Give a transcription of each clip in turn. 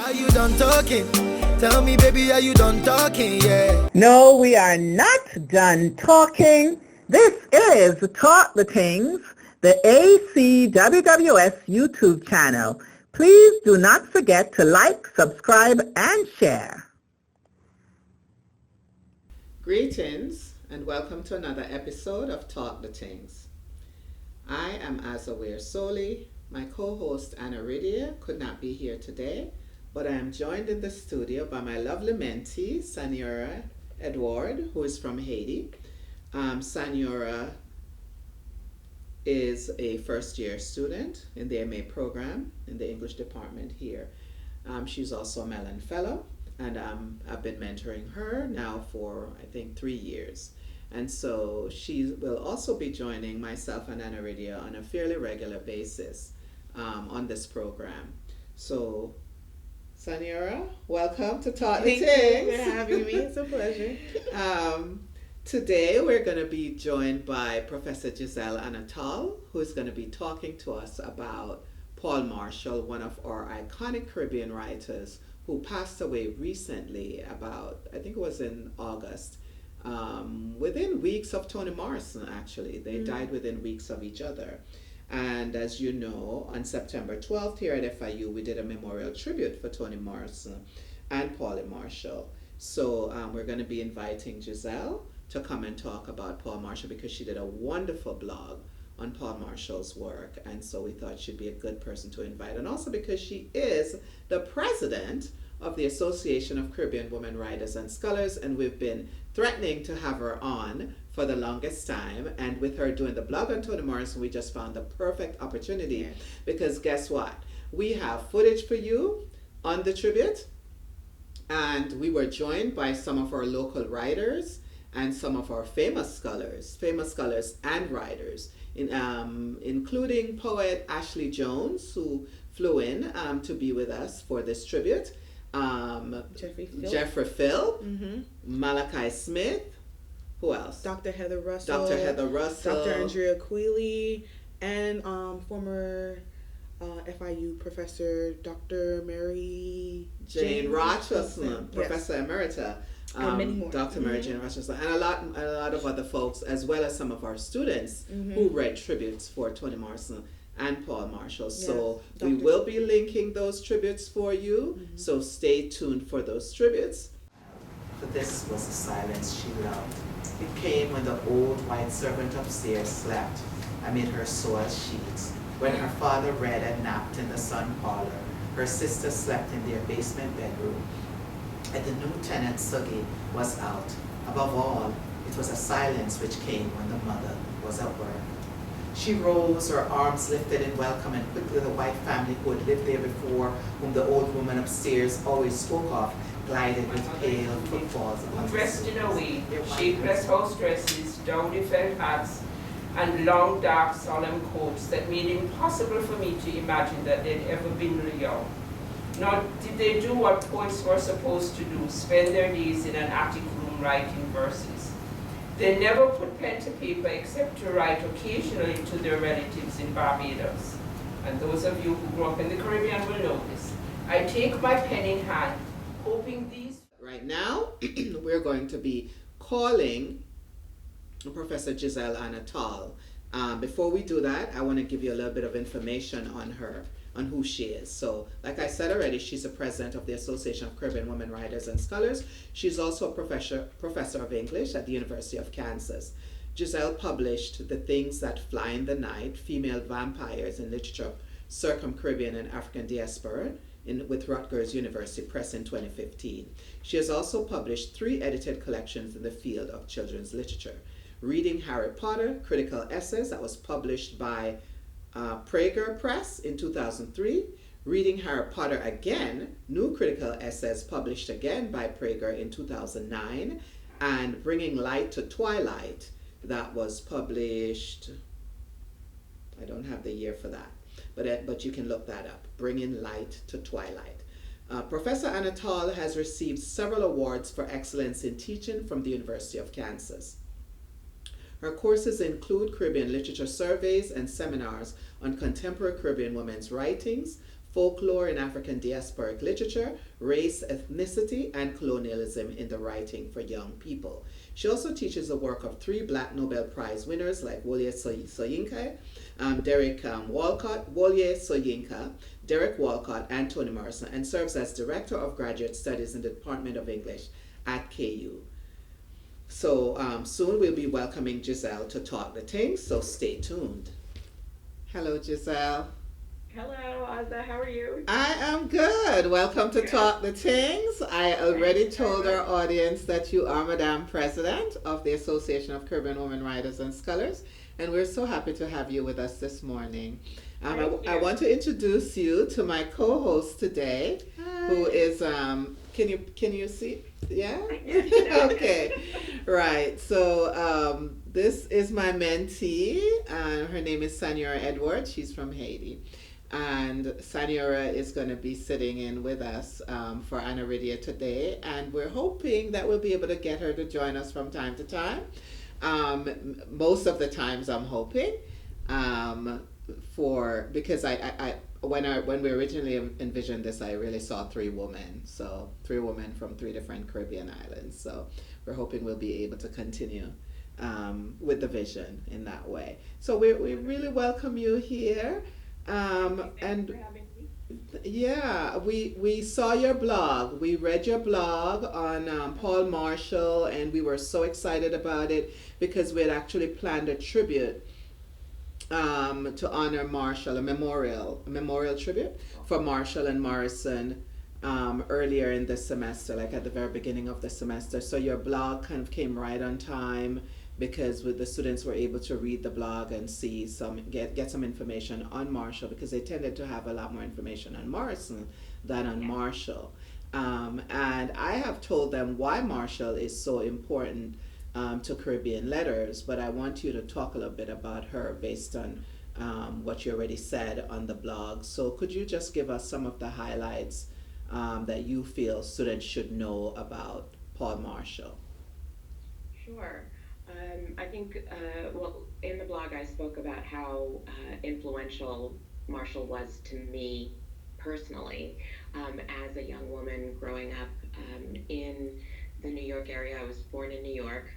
Are you done talking? Tell me, baby, are you done talking? Yeah. No, we are not done talking. This is Talk the Tings, the ACWWS YouTube channel. Please do not forget to like, subscribe, and share. Greetings and welcome to another episode of Talk the Tings. I am Weir-Soley. My co-host Anna could not be here today, but I am joined in the studio by my lovely mentee, Senora Edward, who is from Haiti. Senora is a first-year student in the MA program in the English department here. She's also a Mellon Fellow, and I've been mentoring her now for, I think, 3 years. And so she will also be joining myself and Anna on a fairly regular basis on this program. So, Senora, welcome to Talk the Tings. Thank you for having me. It's a pleasure. Today we're going to be joined by Professor Giselle Anatol, who is going to be talking to us about Paul Marshall, one of our iconic Caribbean writers who passed away recently, about, I think it was in August, within weeks of Toni Morrison, actually. They died within weeks of each other. And as you know, on September 12th here at FIU, we did a memorial tribute for Toni Morrison and Pauline Marshall. So we're going to be inviting Giselle to come and talk about Paul Marshall because she did a wonderful blog on Paul Marshall's work. And so we thought she'd be a good person to invite. And also because she is the president of the Association of Caribbean Women Writers and Scholars, and we've been threatening to have her on for the longest time. And with her doing the blog on Toni Morrison, we just found the perfect opportunity. Because guess what? We have footage for you on the tribute, and we were joined by some of our local writers and some of our famous scholars and writers, including poet Ashley Jones, who flew in to be with us for this tribute. Jeffrey Phil, Malachi Smith, who else? Dr. Heather Russell, Dr. Andrea Quealy, and former FIU professor Dr. Mary Jane Rochester, Professor Emerita, and many more. Dr. Mary Jane Rochester, and a lot of other folks, as well as some of our students who read tributes for Toni Morrison and Paul Marshall. Yes, so we will be linking those tributes for you, so stay tuned for those tributes. But this was the silence she loved. It came when the old white servant upstairs slept amid her soiled sheets, when her father read and napped in the sun parlor. Her sister slept in their basement bedroom, and the new tenant Suggy was out. Above all, it was a silence which came when the mother was at work. She rose, her arms lifted in welcome, and quickly the white family who had lived there before, whom the old woman upstairs always spoke of, glided with pale footfalls upon the dressed in a way, shapeless house dresses, dowdy felt hats, and long, dark, solemn coats that made it impossible for me to imagine that they'd ever been young. Nor did they do what poets were supposed to do, spend their days in an attic room writing verses. They never put pen to paper except to write occasionally to their relatives in Barbados. And those of you who grew up in the Caribbean will know this. I take my pen in hand, hoping these... Right now, we're going to be calling Professor Giselle Anatol. Before we do that, I want to give you a little bit of information on her, on who she is. So, like I said already, she's the president of the Association of Caribbean Women Writers and Scholars. She's also a professor of English at the University of Kansas. Giselle published The Things That Fly in the Night, Female Vampires in Literature, Circum-Caribbean and African Diaspora, with Rutgers University Press in 2015. She has also published 3 edited collections in the field of children's literature. Reading Harry Potter, Critical Essays, that was published by Prager Press in 2003. Reading Harry Potter Again, New Critical Essays, published again by Prager in 2009. And Bringing Light to Twilight, that was published, I don't have the year for that, but you can look that up, Bringing Light to Twilight. Professor Anatol has received several awards for excellence in teaching from the University of Kansas. Her courses include Caribbean literature surveys and seminars on contemporary Caribbean women's writings, folklore in African diasporic literature, race, ethnicity, and colonialism in the writing for young people. She also teaches the work of 3 Black Nobel Prize winners like Wole Soyinka, Derek Walcott, and Toni Morrison, and serves as Director of Graduate Studies in the Department of English at KU. So soon we'll be welcoming Giselle to talk the Tings, so stay tuned. Hello, Giselle. Hello, Azza. How are you? I am good. Welcome to Talk the Tings. I already told our audience that you are Madame President of the Association of Caribbean Women Writers and Scholars, and we're so happy to have you with us this morning. I want to introduce you to my co-host today, who is can you see? Yeah? Okay. Right. So this is my mentee. Her name is Sanyora Edwards. She's from Haiti. And Sanyora is going to be sitting in with us for Anaridia today. And we're hoping that we'll be able to get her to join us from time to time. Most of the times I'm hoping. Because when we originally envisioned this, I really saw 3 women. So 3 women from 3 different Caribbean islands. So we're hoping we'll be able to continue with the vision in that way. So we really welcome you here. And yeah, we saw your blog. We read your blog on Paul Marshall, and we were so excited about it because we had actually planned a tribute to honor Marshall, a memorial tribute for Marshall and Morrison earlier in the semester, like at the very beginning of the semester. So your blog kind of came right on time because the students were able to read the blog and see get some information on Marshall, because they tended to have a lot more information on Morrison than on Marshall. And I have told them why Marshall is so important to Caribbean letters, but I want you to talk a little bit about her based on what you already said on the blog. So could you just give us some of the highlights that you feel students should know about Paul Marshall? Sure. I think, in the blog I spoke about how influential Marshall was to me personally as a young woman growing up in the New York area. I was born in New York,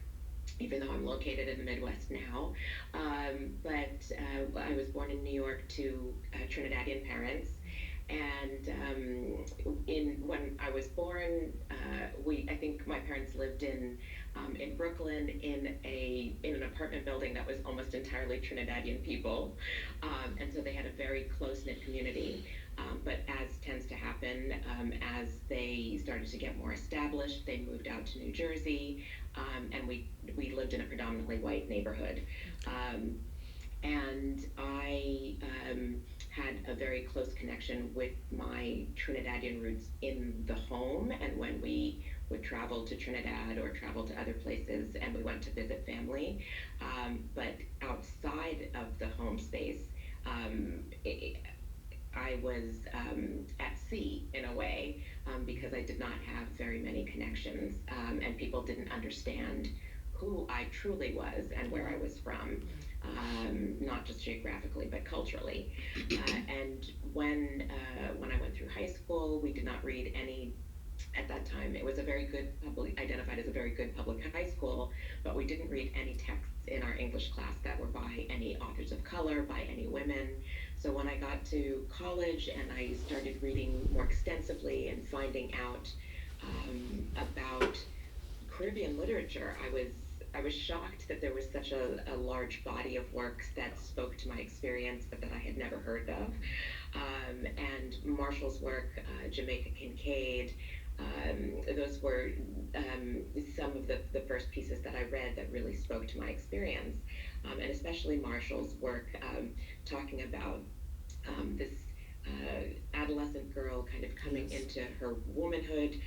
even though I'm located in the Midwest now. But I was born in New York to Trinidadian parents. And when I was born, I think my parents lived in Brooklyn in an apartment building that was almost entirely Trinidadian people, and so they had a very close-knit community. But as tends to happen, as they started to get more established, they moved out to New Jersey, and we lived in a predominantly white neighborhood. And I had a very close connection with my Trinidadian roots in the home, and when we would travel to Trinidad or travel to other places and we went to visit family. But outside of the home space, I was at sea in a way, because I did not have very many connections, and people didn't understand who I truly was and where I was from. Not just geographically, but culturally. And when I went through high school, we did not read any. At that time, it was identified as a very good public high school, but we didn't read any texts in our English class that were by any authors of color, by any women. So when I got to college and I started reading more extensively and finding out about Caribbean literature, I was shocked that there was such a large body of works that spoke to my experience, but that I had never heard of. And Marshall's work, Jamaica Kincaid, those were some of the first pieces that I read that really spoke to my experience. And especially Marshall's work talking about this adolescent girl kind of coming into her womanhood,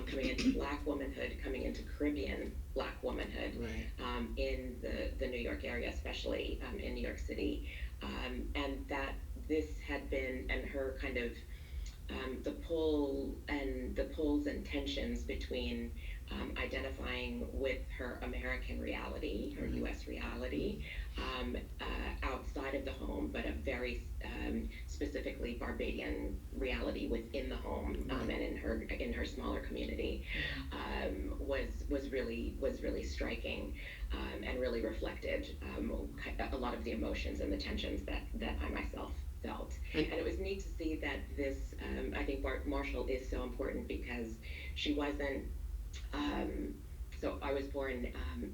coming into Black womanhood, coming into Caribbean Black womanhood, in the New York area, especially in New York City, and that this had been, and her kind of the pulls and tensions between identifying with her American reality, her U.S. reality, outside of the home, but a very specifically Barbadian reality within the home, and in her smaller community, was really striking, and really reflected a lot of the emotions and the tensions that I myself felt. And it was neat to see that this, I think Marshall is so important because she wasn't, so I was born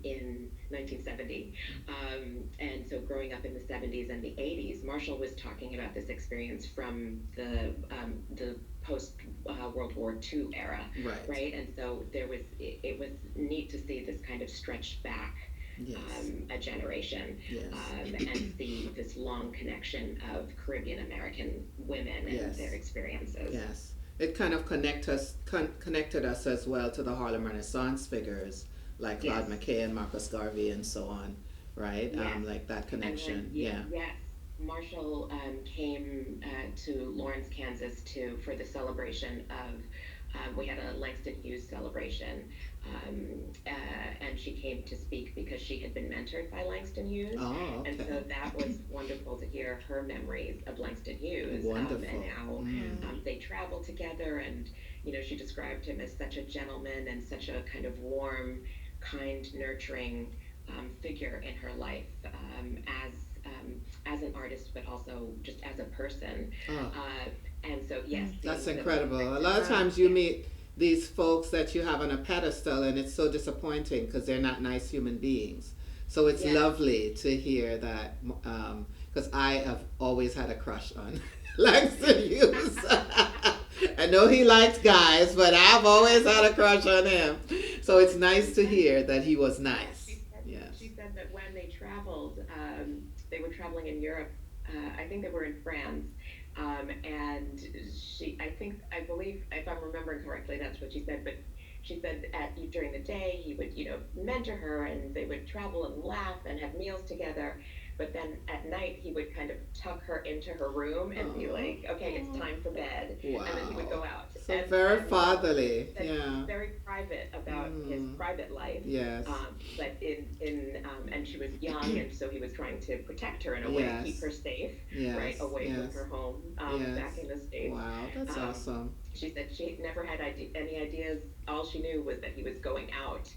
in 1970, and so growing up in the 70s and the 80s, Marshall was talking about this experience from the post World War II era, right? And so it was neat to see this kind of stretch back a generation, and see this long connection of Caribbean American women and their experiences. Yes. It kind of connected us as well to the Harlem Renaissance figures like Claude McKay and Marcus Garvey and so on, right? Like that connection. Then, yes. Marshall came to Lawrence, Kansas for the celebration of, we had a Langston Hughes celebration, and she came to speak because she had been mentored by Langston Hughes. Oh, okay. And so that was wonderful to hear her memories of Langston Hughes, Wonderful. And how they traveled together. And, she described him as such a gentleman and such a kind of warm, kind, nurturing figure in her life, as an artist, but also just as a person. And so, yes. That's incredible. A lot of times you meet these folks that you have on a pedestal, and it's so disappointing because they're not nice human beings. So it's lovely to hear that, because I have always had a crush on Langston Hughes. I know he liked guys, but I've always had a crush on him. So it's nice to hear that he was nice. She said that when they traveled, they were traveling in Europe. I think they were in France. And I believe, if I'm remembering correctly, that's what she said, but she said during the day he would, mentor her, and they would travel and laugh and have meals together. But then at night he would kind of tuck her into her room and be like, okay, it's time for bed. Wow. And then he would go out. So very fatherly. Very private about his private life. Yes. But and she was young, and so he was trying to protect her in a way, keep her safe, right, away from her home, back in the States. Wow, that's awesome. She said she never had any ideas. All she knew was that he was going out,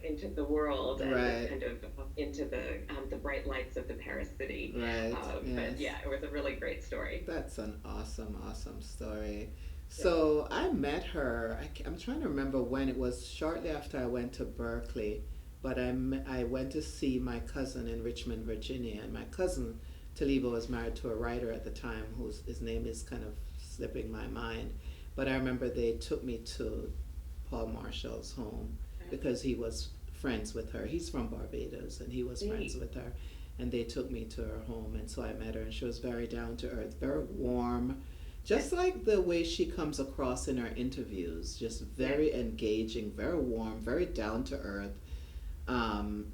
into the world, and kind of into the bright lights of the Paris city. Right. But it was a really great story. That's an awesome story. So I met her. I'm trying to remember when it was. Shortly after I went to Berkeley, but I went to see my cousin in Richmond, Virginia, and my cousin Taliba was married to a writer at the time his name is kind of slipping my mind, but I remember they took me to Paul Marshall's home because he was friends with her. He's from Barbados, and he was friends with her, and they took me to her home, and so I met her, and she was very down to earth, very warm, just like the way she comes across in her interviews, just very engaging, very warm, very down to earth,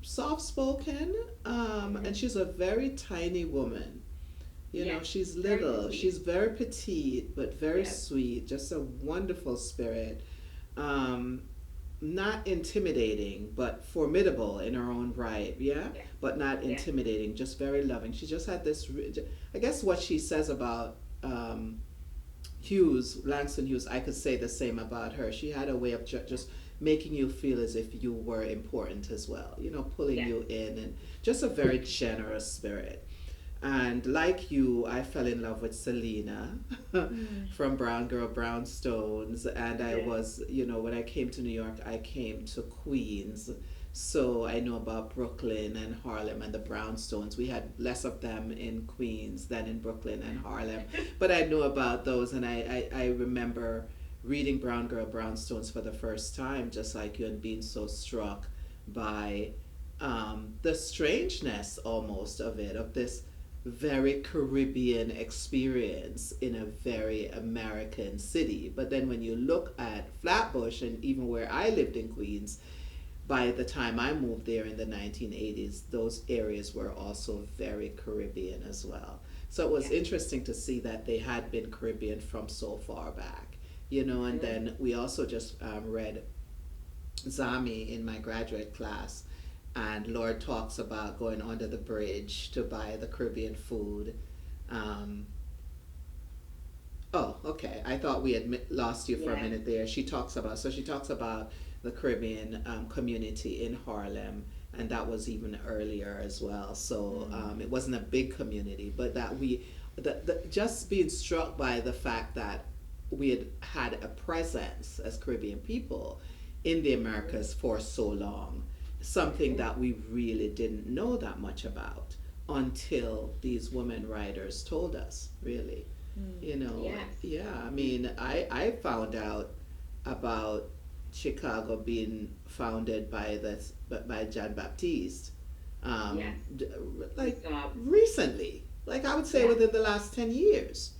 soft spoken, and she's a very tiny woman. She's little, she's very petite, but very sweet, just a wonderful spirit. Not intimidating, but formidable in her own right, but not intimidating, just very loving. She just had this, I guess what she says about Langston Hughes, I could say the same about her. She had a way of just making you feel as if you were important as well, pulling you in, and just a very generous spirit. And like you, I fell in love with Selena from Brown Girl, Brown Stones. And I was, when I came to New York, I came to Queens. So I know about Brooklyn and Harlem and the Brownstones. We had less of them in Queens than in Brooklyn and Harlem. But I knew about those, and I remember reading Brown Girl, Brownstones for the first time, just like you, and being so struck by the strangeness almost of it, of this very Caribbean experience in a very American city. But then when you look at Flatbush, and even where I lived in Queens, by the time I moved there in the 1980s, those areas were also very Caribbean as well. So it was interesting to see that they had been Caribbean from so far back, and then we also just read Zami in my graduate class, and Lord talks about going under the bridge to buy the Caribbean food. Oh, okay. I thought we had lost you for a minute there. She talks about the Caribbean community in Harlem, and that was even earlier as well. So it wasn't a big community, but that just being struck by the fact that we had a presence as Caribbean people in the Americas for so long, something that we really didn't know that much about until these women writers told us, really. You know, I mean, I found out about Chicago being founded by John Baptiste, like recently, like I would say within the last 10 years.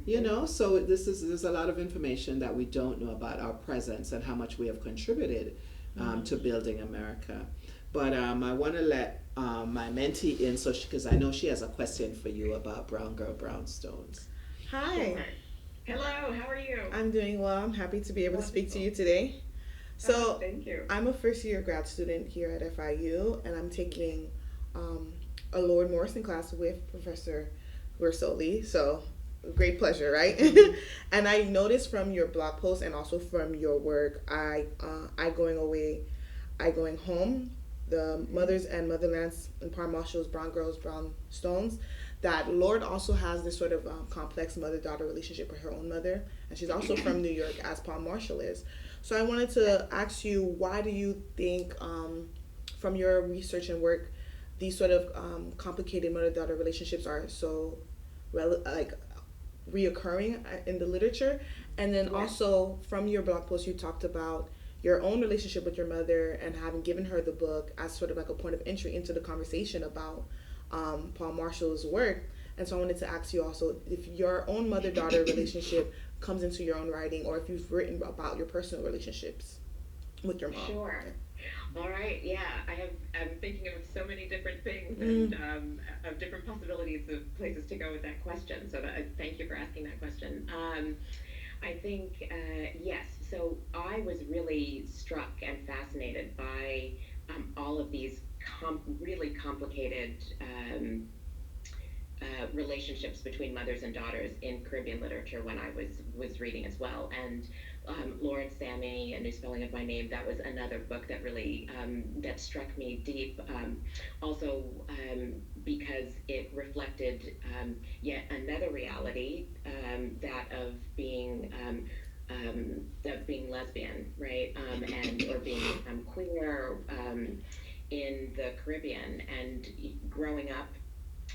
You know, so there's a lot of information that we don't know about our presence and how much we have contributed to building America. But I want to let my mentee in, because I know she has a question for you about Brown Girl Brownstones. Hi. Hello, how are you? I'm doing well. I'm happy to be able to speak to you today. So, thank you. I'm a first-year grad student here at FIU, and I'm taking a Lord Morrison class with Professor Weir-Soley. So, great pleasure, right? And I noticed from your blog post and also from your work, I going home, the mothers and motherlands and Par Marshall's Brown Girls, Brown Stones, that Lord also has this sort of complex mother-daughter relationship with her own mother, and she's also from New York, as Paul Marshall is. So I wanted to ask you, why do you think, from your research and work, these sort of complicated mother-daughter relationships are so reoccurring in the literature? And then also from your blog post, you talked about your own relationship with your mother and having given her the book as sort of like a point of entry into the conversation about Paul Marshall's work. And so I wanted to ask you also if your own mother-daughter relationship comes into your own writing, or if you've written about your personal relationships with your mom. Sure. All right. Yeah, I'm thinking of so many different things and of different possibilities of places to go with that question. So thank you for asking that question. I think, yes. So I was really struck and fascinated by all of these really complicated relationships between mothers and daughters in Caribbean literature when I was reading as well. And Lawrence Sammy, A New Spelling of My Name, that was another book that really that struck me deep. Also because it reflected yet another reality, that of being lesbian, right, and or being queer in the Caribbean. And growing up,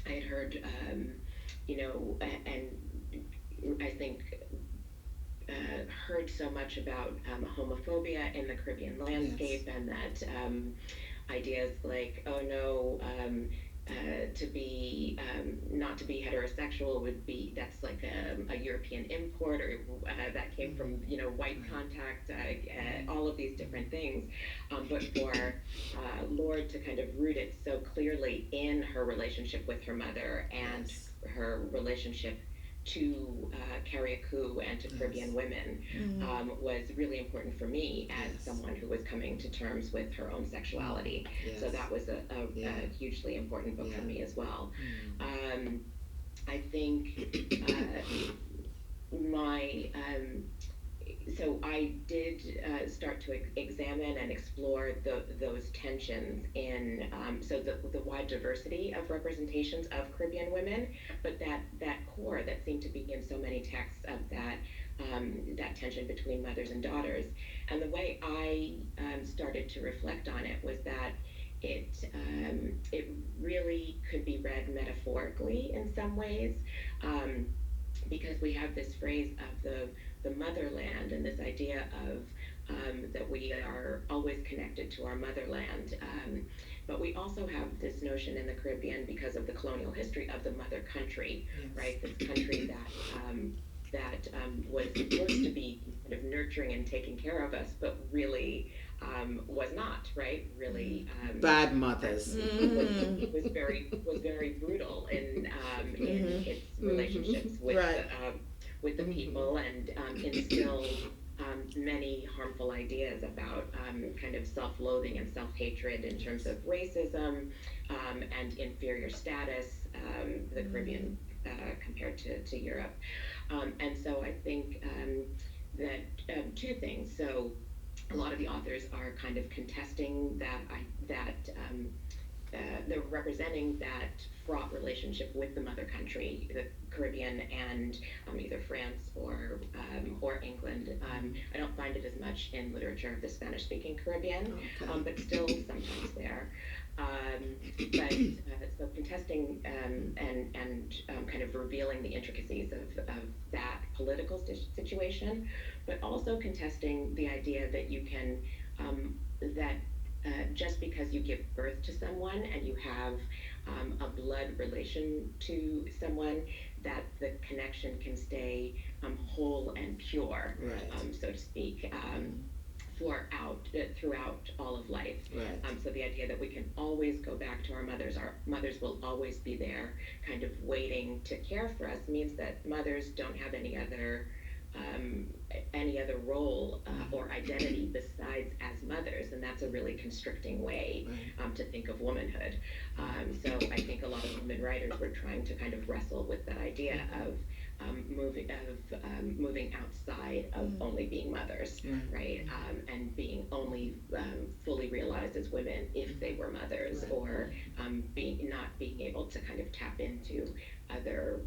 I had heard, and I think heard so much about homophobia in the Caribbean landscape, and that ideas like, oh no, to be not to be heterosexual that's like a European import, or that came from white contact, all of these different things, but for Lord to kind of root it so clearly in her relationship with her mother and her relationship to Carriacou and to Caribbean women was really important for me as someone who was coming to terms with her own sexuality. So that was a hugely important book for me as well. I think so I did start to examine and explore those tensions in so the wide diversity of representations of Caribbean women, but that core that seemed to be in so many texts of that tension between mothers and daughters. And the way I started to reflect on it was that it really could be read metaphorically in some ways, because we have this phrase of the motherland, and this idea of that we are always connected to our motherland, but we also have this notion in the Caribbean, because of the colonial history, of the mother country, right? This country that was supposed to be kind of nurturing and taking care of us, but really was not, right? Really bad mothers. Was very brutal in its relationships with the people, and instilled many harmful ideas about kind of self-loathing and self-hatred in terms of racism and inferior status, the Caribbean compared to Europe. And so I think that two things. So a lot of the authors are kind of contesting they're representing that fraught relationship with the mother country, the Caribbean, and either France or England. I don't find it as much in literature of the Spanish-speaking Caribbean, but still sometimes there. But so contesting and kind of revealing the intricacies of that political situation, but also contesting the idea that you can just because you give birth to someone and you have a blood relation to someone, that the connection can stay whole and pure, right. So to speak, throughout all of life. Right. So the idea that we can always go back to our mothers will always be there, kind of waiting to care for us, means that mothers don't have any other role or identity besides as mothers, and that's a really constricting way to think of womanhood. So I think a lot of women writers were trying to kind of wrestle with that idea of moving outside of only being mothers, right? And being only fully realized as women if they were mothers, or not being able to kind of tap into other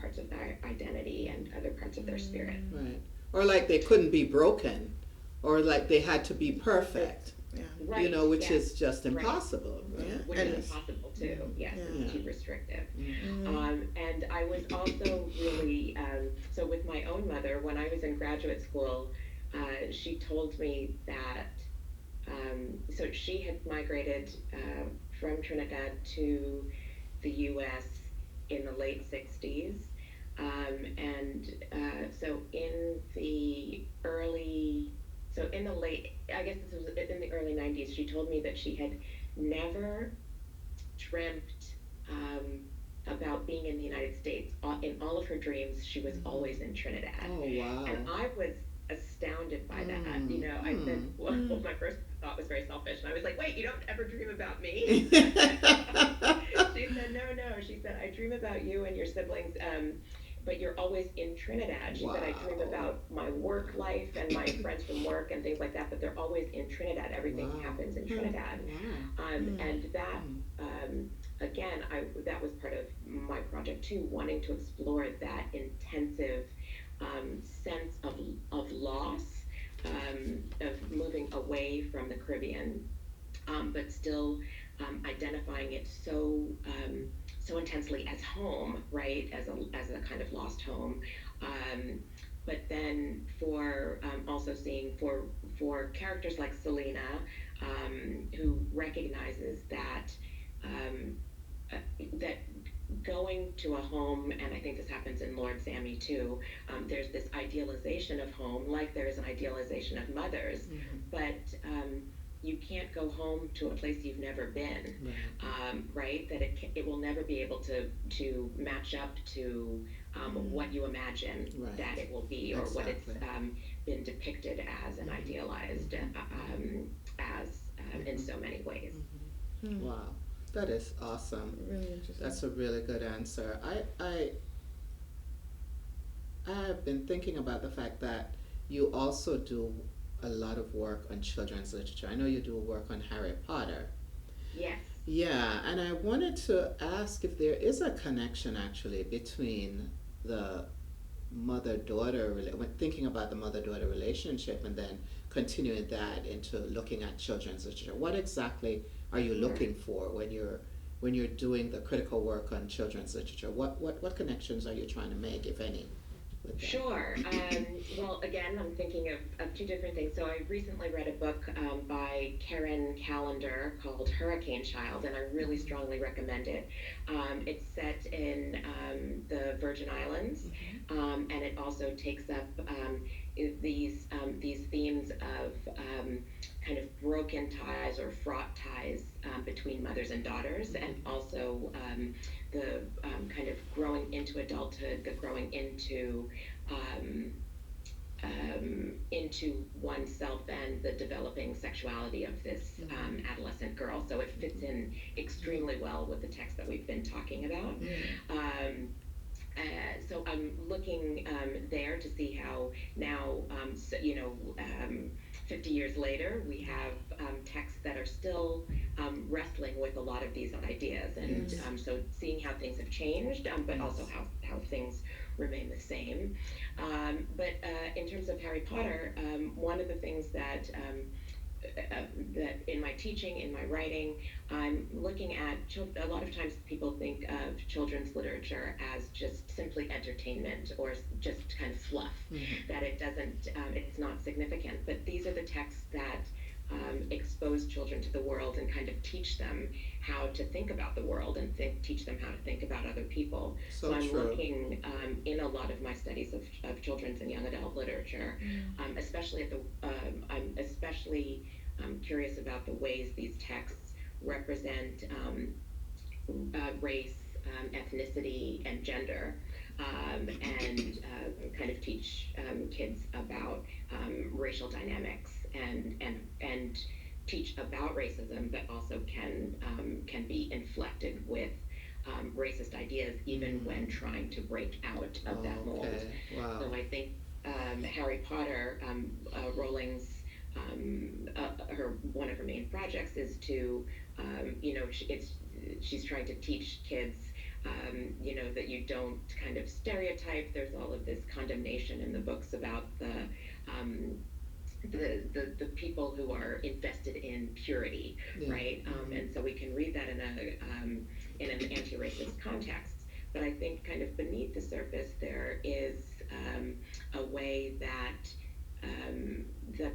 parts of their identity and other parts of their spirit. Right. Or like they couldn't be broken, or like they had to be perfect. Yeah. Right. You know, which is just impossible. Right. Yeah. Which is impossible too. Yes, it's too restrictive. And I was also really so with my own mother, when I was in graduate school, she told me that so she had migrated from Trinidad to the U.S. in the late 60s. So in the late, I guess this was in the early 90s, she told me that she had never dreamt about being in the United States. In all of her dreams, she was always in Trinidad. Oh, wow. And I was astounded by that. You know, I said, well, my first thought was very selfish. And I was like, wait, you don't ever dream about me? She said, no. She said, I dream about you and your siblings, but you're always in Trinidad. She said, I dream about my work life and my friends from work and things like that, but they're always in Trinidad. Everything happens in Trinidad. And that, again, that was part of my project too, wanting to explore that intensive sense of loss, of moving away from the Caribbean, but still identifying it so intensely as home, right, as a kind of lost home, but then for also seeing for characters like Selena, who recognizes that that going to a home, and I think this happens in Lord Sammy too, there's this idealization of home, like there is an idealization of mothers, but you can't go home to a place you've never been, right? That it will never be able to match up to what you imagine that it will be, or what it's been depicted as and idealized as in so many ways. Wow, that is awesome. Really interesting. That's a really good answer. I have been thinking about the fact that you also do a lot of work on children's literature. I know you do work on Harry Potter. Yes. Yeah, and I wanted to ask if there is a connection actually between the mother-daughter, when thinking about the mother-daughter relationship and then continuing that into looking at children's literature. What exactly are you looking for when you're doing the critical work on children's literature? What connections are you trying to make, if any? Sure. Well, again, I'm thinking of two different things. So I recently read a book by Karen Callender called Hurricane Child, and I really strongly recommend it. It's set in the Virgin Islands, and it also takes up these themes of kind of broken ties or fraught ties between mothers and daughters, and also the kind of growing into adulthood, the growing into into oneself and the developing sexuality of this adolescent girl. So it fits in extremely well with the text that we've been talking about. So I'm looking there to see how now, 50 years later, we have texts that are still wrestling with a lot of these ideas. And so seeing how things have changed, but also how things remain the same. But in terms of Harry Potter, one of the things that that in my teaching, in my writing, I'm looking at a lot of times people think of children's literature as just simply entertainment or just kind of fluff, that it doesn't, it's not significant. But these are the texts that expose children to the world and kind of teach them how to think about the world and teach them how to think about other people. So I'm looking in a lot of my studies of children's and young adult literature, especially at the, I'm especially curious about the ways these texts represent race, ethnicity, and gender, and kind of teach kids about racial dynamics and teach about racism, but also can be inflected with racist ideas even when trying to break out of that mold. Wow. So I think Harry Potter, Rowling's one of her main projects is to she's trying to teach kids that you don't kind of stereotype. There's all of this condemnation in the books about the people who are invested in purity, right? And so we can read that in an anti-racist context. But I think kind of beneath the surface there is a way that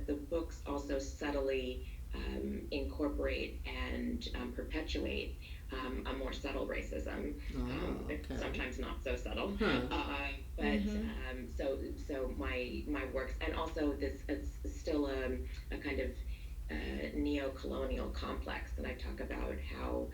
the books also subtly incorporate and perpetuate a more subtle racism, sometimes not so subtle. But so my works, and also this is still a kind of neo-colonial complex, and I talk about how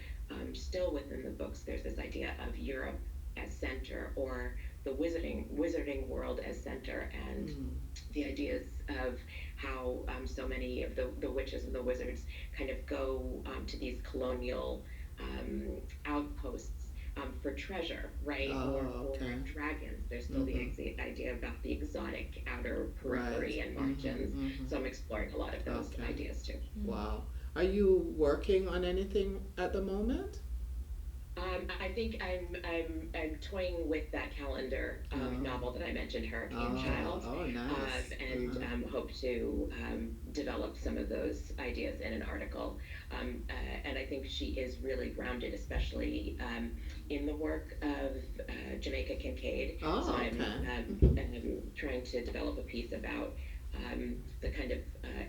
still within the books there's this idea of Europe as center, or the wizarding world as center, and the ideas of how so many of the witches and the wizards kind of go to these colonial outposts for treasure, right? Or dragons. There's still the idea about the exotic outer periphery and margins. So I'm exploring a lot of those ideas too. Wow. Are you working on anything at the moment? I think I'm toying with that calendar novel that I mentioned, Hurricane Child. Oh, nice. And hope to develop some of those ideas in an article. And I think she is really grounded, especially in the work of Jamaica Kincaid. So I'm trying to develop a piece about the kind of,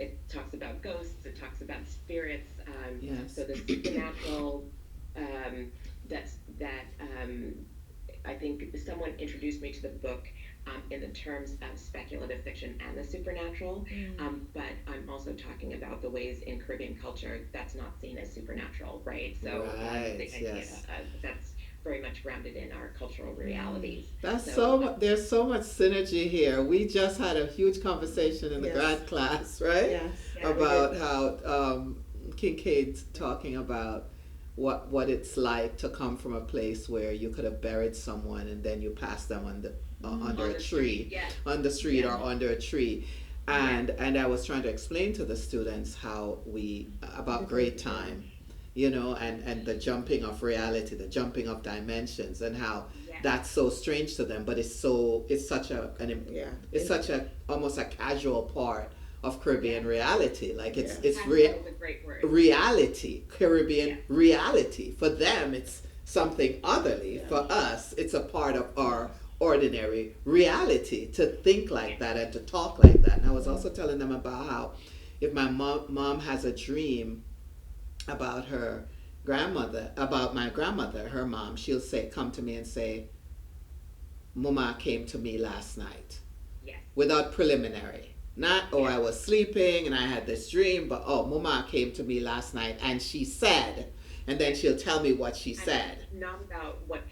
it talks about ghosts, it talks about spirits, so the supernatural, I think someone introduced me to the book in the terms of speculative fiction and the supernatural, but I'm also talking about the ways in Caribbean culture that's not seen as supernatural, right? So the idea that's very much grounded in our cultural realities. There's so much synergy here. We just had a huge conversation in the grad class, right? Yes. About how Kincaid's talking about what it's like to come from a place where you could have buried someone and then you pass them under a tree, on the street or under a tree. And I was trying to explain to the students how about great time, and the jumping of reality, the jumping of dimensions, and how that's so strange to them, but it's such a almost a casual part of Caribbean reality. Like it's reality, Caribbean reality. For them, it's something otherly. For us, it's a part of our ordinary reality to think like that and to talk like that. And I was also telling them about how if my mom has a dream about her grandmother, about my grandmother, her mom, she'll come to me and say, "Mama came to me last night," without preliminary. Not, I was sleeping and I had this dream, but Mama came to me last night and she said, and then she'll tell me what she said. Not about what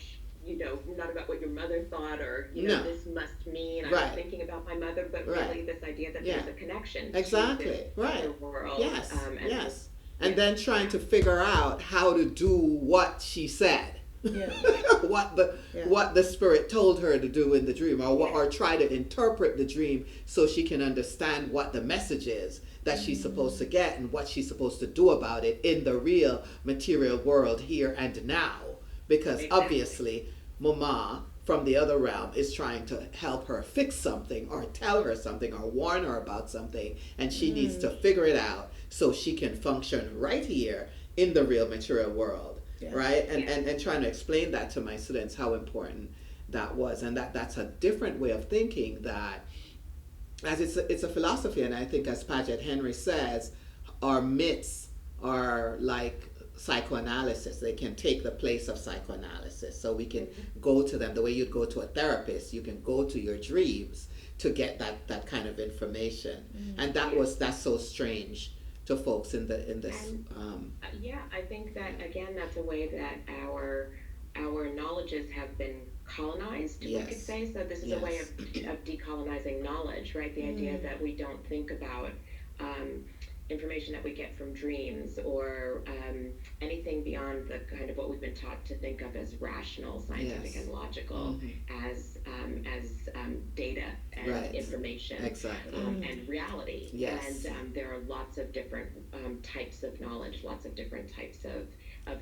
not about what your mother thought or, this must mean I was thinking about my mother, but really this idea that there's a connection exactly to this other world. Yes, and then trying to figure out how to do what she said. what the spirit told her to do in the dream, or try to interpret the dream so she can understand what the message is that she's supposed to get and what she's supposed to do about it in the real material world here and now, because obviously Mama from the other realm is trying to help her fix something or tell her something or warn her about something, and she needs to figure it out so she can function right here in the real material world. Right? And trying to explain that to my students, how important that was. And that's a different way of thinking, that as it's a philosophy, and I think as Paget Henry says, our myths are like psychoanalysis. They can take the place of psychoanalysis. So we can go to them the way you'd go to a therapist. You can go to your dreams to get that kind of information. And that's so strange to folks in this. I think that again, that's a way that our knowledges have been colonized, we could say. So this is a way of decolonizing knowledge, right? The idea that we don't think about information that we get from dreams or anything beyond the kind of what we've been taught to think of as rational, scientific, and logical, as data and information, and reality. And there are lots of different types of knowledge, lots of different types of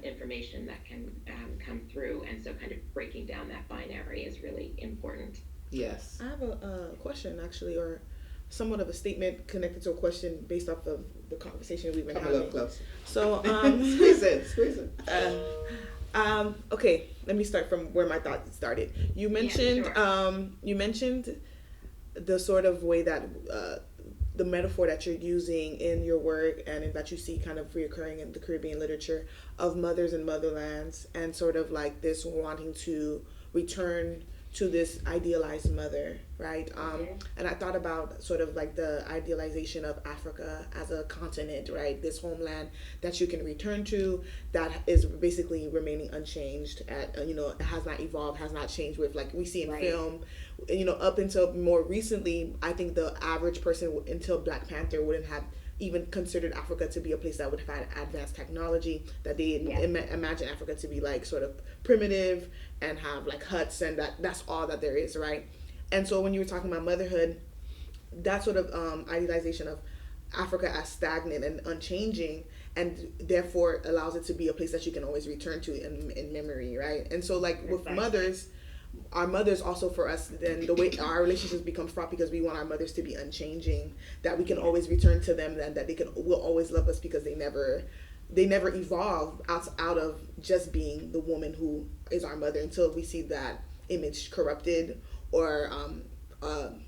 information that can come through, and so kind of breaking down that binary is really important. I have a question, actually, or somewhat of a statement connected to a question based off of the conversation we've been having. A little close. So, squeeze it. Okay, let me start from where my thought started. You mentioned, you mentioned the sort of way that the metaphor that you're using in your work and that you see kind of reoccurring in the Caribbean literature of mothers and motherlands, and sort of like this wanting to return to this idealized mother, right? And I thought about sort of like the idealization of Africa as a continent, right? This homeland that you can return to, that is basically remaining unchanged. It has not evolved, has not changed with, like we see in film. Up until more recently, I think the average person until Black Panther wouldn't have even considered Africa to be a place that would have had advanced technology, that they imagine Africa to be like sort of primitive and have like huts, and that's all that there is, right? And so when you were talking about motherhood, that sort of idealization of Africa as stagnant and unchanging, and therefore allows it to be a place that you can always return to in memory, right? And so like with mothers, our mothers also for us, then the way our relationships become fraught, because we want our mothers to be unchanging, that we can always return to them, and that will always love us, because they never evolve out of just being the woman who is our mother, until we see that image corrupted or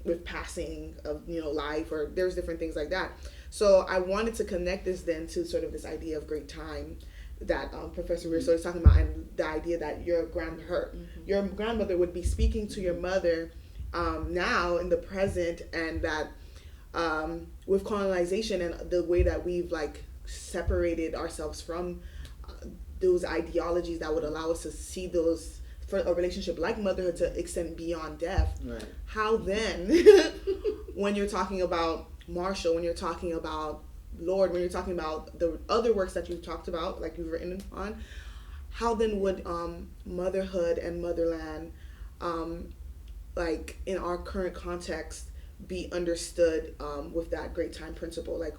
with passing of life, or there's different things like that. So I wanted to connect this then to sort of this idea of great time that Professor Weir-Soley is talking about, and the idea that your grandmother would be speaking to your mother now in the present, and that with colonization and the way that we've like separated ourselves from those ideologies that would allow us to see those, for a relationship like motherhood to extend beyond death. Right. How then, when you're talking about Marshall, when you're talking about Lord, when you're talking about the other works that you've talked about, like you've written on, how then would motherhood and motherland, like in our current context, be understood with that great time principle? Like,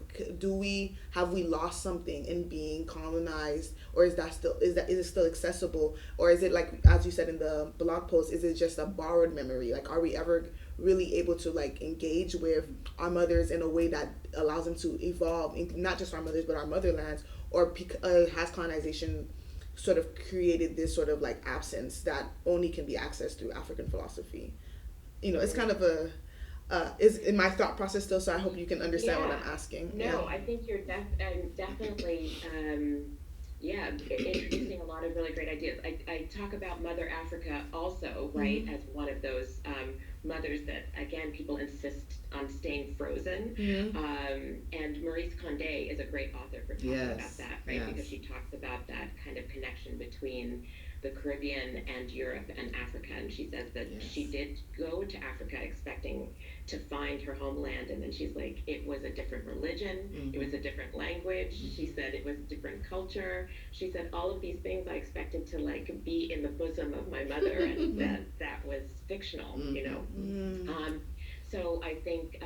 have we lost something in being colonized, or is it still accessible, or is it, like as you said in the blog post, is it just a borrowed memory? Like, are we ever really able to like engage with our mothers in a way that allows them to evolve, not just our mothers but our motherlands, or has colonization sort of created this sort of like absence that only can be accessed through African philosophy? It's kind of is in my thought process still, so I hope you can understand what I'm asking. No, I think you're definitely introducing a lot of really great ideas. I talk about Mother Africa also, right, as one of those mothers that, again, people insist on staying frozen. And Maurice Condé is a great author for talking about that, right? Because she talks about that kind of connection between the Caribbean and Europe and Africa. And she says that she did go to Africa expecting to find her homeland, and then she's like, it was a different religion, it was a different language. She said it was a different culture. She said all of these things I expected to like be in the bosom of my mother, and that was fictional, you know. So I think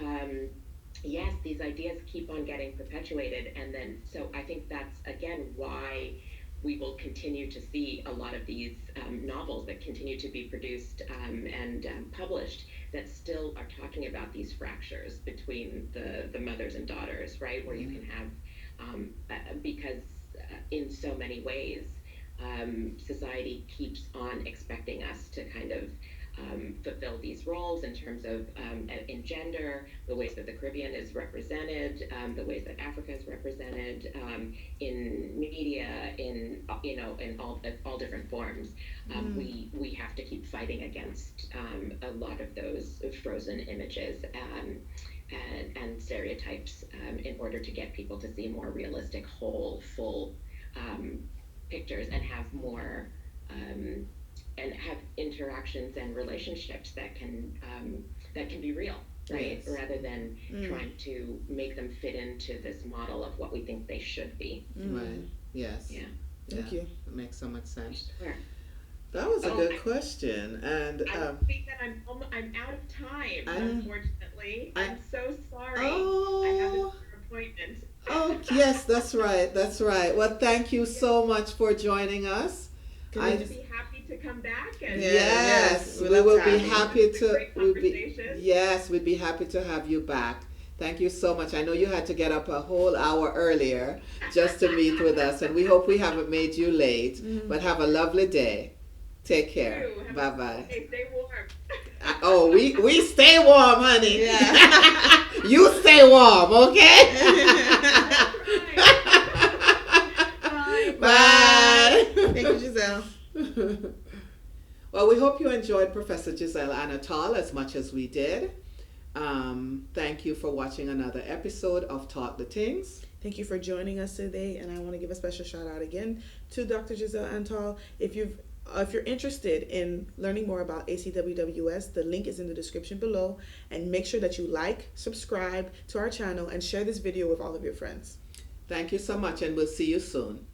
yes, these ideas keep on getting perpetuated, and then so I think that's again why we will continue to see a lot of these novels that continue to be produced and published that still are talking about these fractures between the mothers and daughters, right? Where you can have, because in so many ways, society keeps on expecting us to kind of fulfill these roles in terms of in gender, the ways that the Caribbean is represented, the ways that Africa is represented in media, in in all different forms. We have to keep fighting against a lot of those frozen images and stereotypes in order to get people to see more realistic, whole, full pictures and have more. And have interactions and relationships that can be real, right? Rather than trying to make them fit into this model of what we think they should be. Right. Yes. Yeah. Thank you. It makes so much sense. Sure. That was a good question, and I think that I'm out of time. Unfortunately, I'm so sorry. Oh. I have another appointment. Oh yes, that's right. That's right. Well, thank you so much for joining us. I'd be happy to come back. And yes, we will be happy to. We'd be happy to have you back. Thank you so much. I know you had to get up a whole hour earlier just to meet with us, and we hope we haven't made you late. But have a lovely day. Take care. Bye bye. Stay warm. Oh, we stay warm, honey. Yeah. You stay warm, okay? Bye. Thank you, Giselle. Well, we hope you enjoyed Professor Giselle Anatol as much as we did. Thank you for watching another episode of Talk the Tings. Thank you for joining us today, and I want to give a special shout out again to Dr. Giselle Anatol. If you're interested in learning more about ACWWS, the link is in the description below, and make sure that you like, subscribe to our channel, and share this video with all of your friends. Thank you so much, and we'll see you soon.